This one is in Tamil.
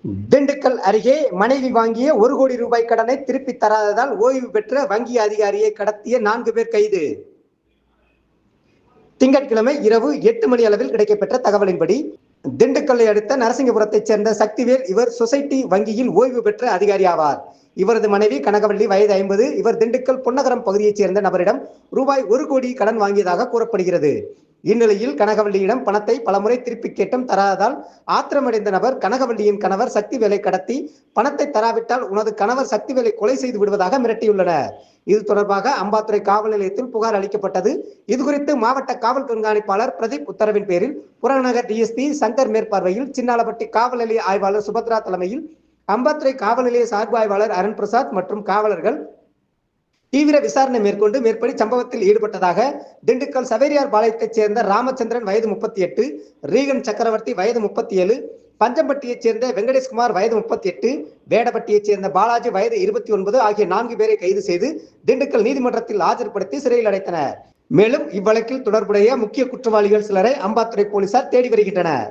திண்டுக்கல் அருகே மனைவி வாங்கிய 1 கோடி ரூபாய் கடனை திருப்பி தராததால் ஓய்வு பெற்ற வங்கி அதிகாரியை கடத்திய 4 பேர் கைது. திங்கட்கிழமை இரவு 8 மணி அளவில் கிடைக்கப்பெற்ற தகவலின்படி திண்டுக்கல்லை அடுத்த நரசிங்கபுரத்தைச் சேர்ந்த சக்திவேல் இவர் சொசைட்டி வங்கியில் ஓய்வு பெற்ற அதிகாரி ஆவார். இவரது மனைவி கனகவள்ளி வயது 50. இவர் திண்டுக்கல் பொன்னகரம் பகுதியைச் சேர்ந்த நபரிடம் ரூபாய் 1 கோடி கடன் வாங்கியதாக கூறப்படுகிறது. இந்நிலையில் கனகவள்ளியிடம் பணத்தை பலமுறை திருப்பி கேட்டும் தராததால் ஆத்திரமடைந்த நபர் கனகவள்ளியின் கணவர் சக்திவேலை கடத்தி பணத்தை தராவிட்டால் உனது கணவர் சக்திவேலை கொலை செய்து விடுவதாக மிரட்டியுள்ளனர். இது தொடர்பாக அம்பாத்துறை காவல் நிலையத்தில் புகார் அளிக்கப்பட்டது. இதுகுறித்து மாவட்ட காவல் கண்காணிப்பாளர் பிரதீப் உத்தரவின் பேரில் புறநகர் டிஎஸ்பி சங்கர் மேற்பார்வையில் சின்னாலப்பட்டி காவல் நிலைய ஆய்வாளர் சுபத்ரா தலைமையில் அம்பாத்துறை காவல் நிலைய சார்பு ஆய்வாளர் அருண் பிரசாத் மற்றும் காவலர்கள் தீவிர விசாரணை மேற்கொண்டு மேற்படி சம்பவத்தில் ஈடுபட்டதாக திண்டுக்கல் சவேரியார் பாளையத்தைச் சேர்ந்த ராமச்சந்திரன் வயது 38, ரீகன் சக்கரவர்த்தி வயது 37, பஞ்சம்பட்டியைச் சேர்ந்த வெங்கடேஷ்குமார் வயது 38, வேடப்பட்டியைச் சேர்ந்த பாலாஜி வயது 29 ஆகிய 4 பேரை கைது செய்து திண்டுக்கல் நீதிமன்றத்தில் ஆஜர்படுத்தி சிறையில் அடைத்தனர். மேலும் இவ்வழக்கில் தொடர்புடைய முக்கிய குற்றவாளிகள் சிலரை அம்பாத்துறை போலீசார் தேடி வருகின்றனர்.